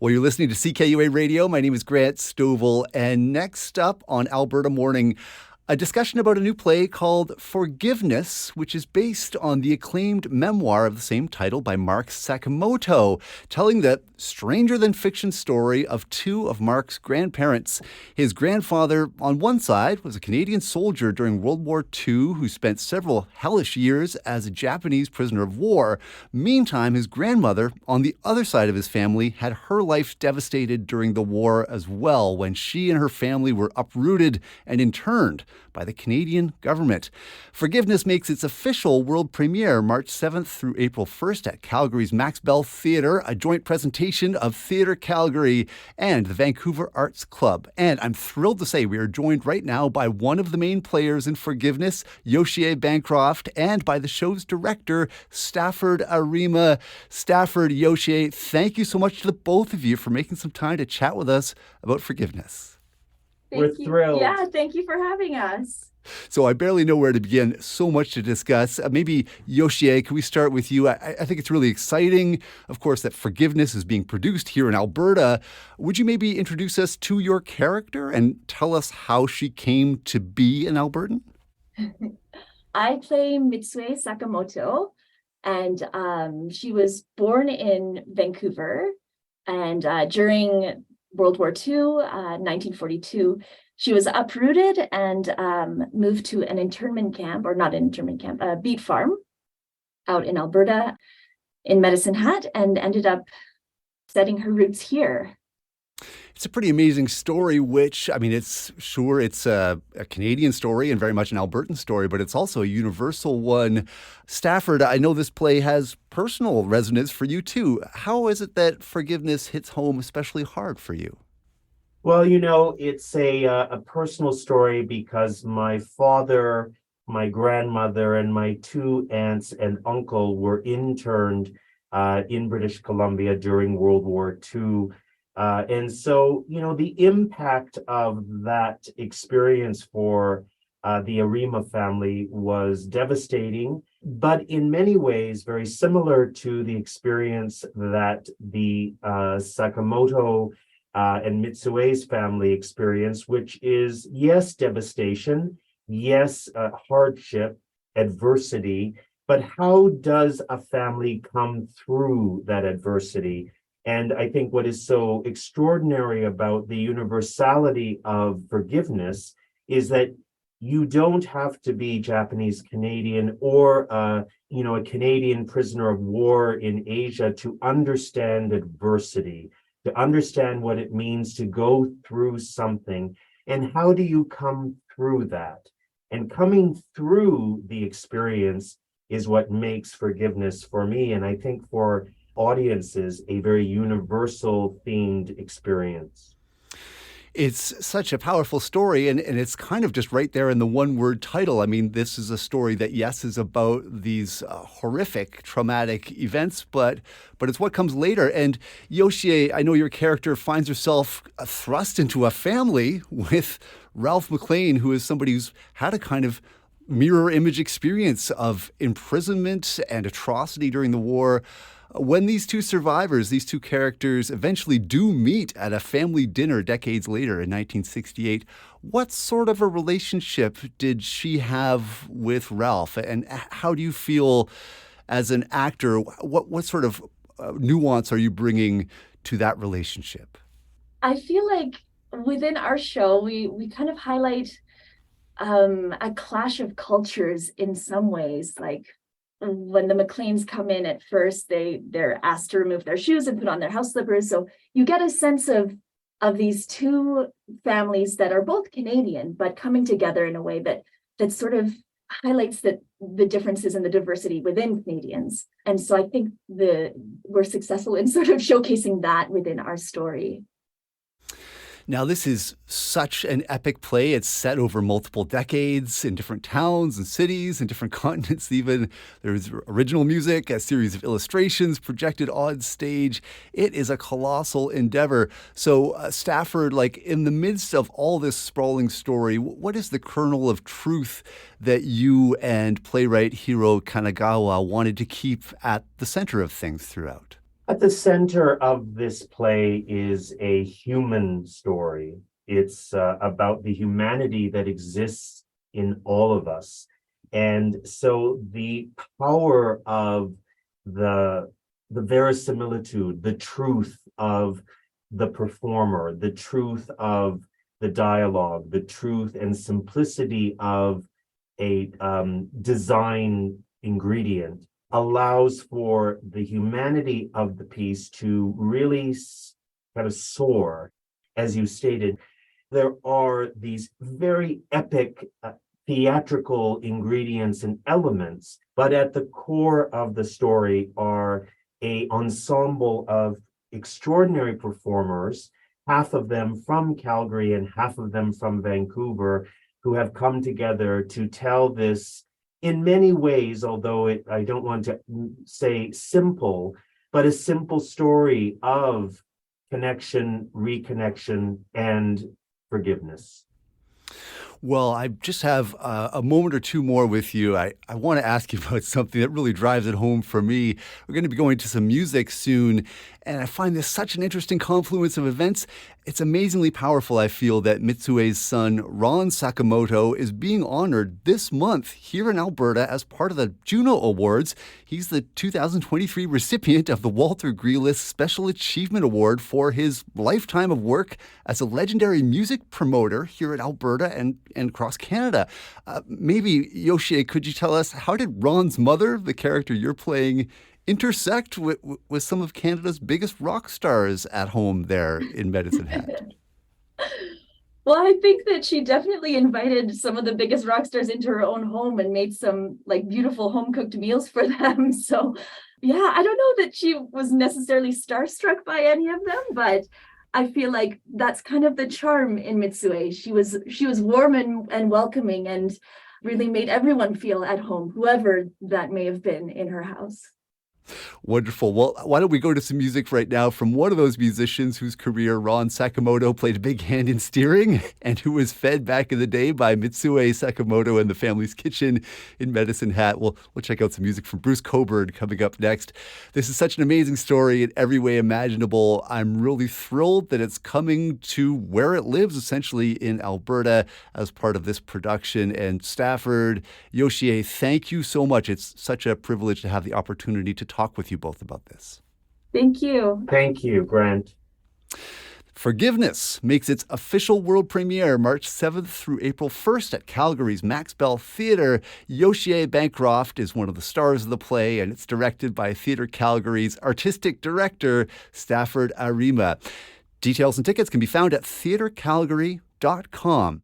Well, you're listening to CKUA Radio. My name is Grant Stovall. And next up on Alberta Morning, a discussion about a new play called Forgiveness, which is based on the acclaimed memoir of the same title by Mark Sakamoto, telling the stranger-than-fiction story of two of Mark's grandparents. His grandfather, on one side, was a Canadian soldier during World War II who spent several hellish years as a Japanese prisoner of war. Meantime, his grandmother, on the other side of his family, had her life devastated during the war as well, when she and her family were uprooted and interned by the Canadian government. Forgiveness makes its official world premiere March 7th through April 1st at Calgary's Max Bell Theatre, a joint presentation of Theatre Calgary and the Vancouver Arts Club. And I'm thrilled to say we are joined right now by one of the main players in Forgiveness, Yoshie Bancroft, and by the show's director, Stafford Arima. Stafford, Yoshie, thank you so much to the both of you for making some time to chat with us about Forgiveness. We're thrilled. Yeah, thank you for having us. So I barely know where to begin. So much to discuss. Maybe, Yoshie, can we start with you? I think it's really exciting, of course, that Forgiveness is being produced here in Alberta. Would you maybe introduce us to your character and tell us how she came to be an Albertan? I play Mitsue Sakamoto, and she was born in Vancouver. And during World War II, 1942, she was uprooted and moved to an internment camp, or not an internment camp, a beet farm out in Alberta in Medicine Hat, and ended up setting her roots here. It's a pretty amazing story, which, I mean, it's a Canadian story and very much an Albertan story, but it's also a universal one. Stafford, I know this play has personal resonance for you too. How is it that Forgiveness hits home especially hard for you? Well, it's a personal story because my father, my grandmother, and my two aunts and uncle were interned in British Columbia during World War II. And so, the impact of that experience for the Arima family was devastating, but in many ways very similar to the experience that the Sakamoto and Mitsue's family experienced, which is, yes, devastation, yes, hardship, adversity, but how does a family come through that adversity? And I think what is so extraordinary about the universality of Forgiveness is that you don't have to be Japanese Canadian or a Canadian prisoner of war in Asia to understand adversity, to understand what it means to go through something, and how do you come through that? And coming through the experience is what makes Forgiveness for me, and I think for audiences, a very universal themed experience. It's such a powerful story, and it's kind of just right there in the one-word title. I mean, this is a story that, yes, is about these horrific, traumatic events, but it's what comes later. And Yoshie, I know your character finds herself thrust into a family with Ralph McLean, who is somebody who's had a kind of mirror image experience of imprisonment and atrocity during the war. When these two survivors, these two characters, eventually do meet at a family dinner decades later in 1968, what sort of a relationship did she have with Ralph? And how do you feel as an actor? What sort of nuance are you bringing to that relationship? I feel like within our show, we kind of highlight a clash of cultures in some ways. Like, when the McLeans come in at first, they're asked to remove their shoes and put on their house slippers. So you get a sense of these two families that are both Canadian, but coming together in a way that sort of highlights the differences and the diversity within Canadians. And so I think we're successful in sort of showcasing that within our story. Now, this is such an epic play. It's set over multiple decades in different towns and cities and different continents even. There's original music, a series of illustrations projected on stage. It is a colossal endeavor. So, Stafford, like in the midst of all this sprawling story, what is the kernel of truth that you and playwright Hiro Kanagawa wanted to keep at the center of things throughout? At the center of this play is a human story. It's about the humanity that exists in all of us. And so the power of the, the verisimilitude, the truth of the performer, the truth of the dialogue, the truth and simplicity of a design ingredient allows for the humanity of the piece to really kind of soar. As you stated, there are these very epic theatrical ingredients and elements, but at the core of the story are a ensemble of extraordinary performers, half of them from Calgary and half of them from Vancouver, who have come together to tell this in many ways, although I don't want to say simple, but a simple story of connection, reconnection, and forgiveness. Well, I just have a moment or two more with you. I want to ask you about something that really drives it home for me. We're going to be going to some music soon, and I find this such an interesting confluence of events. It's amazingly powerful, I feel, that Mitsue's son, Ron Sakamoto, is being honored this month here in Alberta as part of the Juno Awards. He's the 2023 recipient of the Walter Grealis Special Achievement Award for his lifetime of work as a legendary music promoter here in Alberta and across Canada. Maybe, Yoshie, could you tell us, how did Ron's mother, the character you're playing, intersect with some of Canada's biggest rock stars at home there in Medicine Hat? Well, I think that she definitely invited some of the biggest rock stars into her own home and made some like beautiful home cooked meals for them. So, yeah, I don't know that she was necessarily starstruck by any of them, but I feel like that's kind of the charm in Mitsue. She was warm and welcoming and really made everyone feel at home, whoever that may have been in her house. Wonderful. Well, why don't we go to some music right now from one of those musicians whose career Ron Sakamoto played a big hand in steering and who was fed back in the day by Mitsue Sakamoto in the family's kitchen in Medicine Hat. We'll check out some music from Bruce Coburn coming up next. This is such an amazing story in every way imaginable. I'm really thrilled that it's coming to where it lives, essentially in Alberta, as part of this production. And Stafford, Yoshie, thank you so much. It's such a privilege to have the opportunity to talk with you both about this. Thank you. Thank you, Grant. Forgiveness makes its official world premiere March 7th through April 1st at Calgary's Max Bell Theatre. Yoshie Bancroft is one of the stars of the play, and it's directed by Theatre Calgary's artistic director, Stafford Arima. Details and tickets can be found at theatrecalgary.com.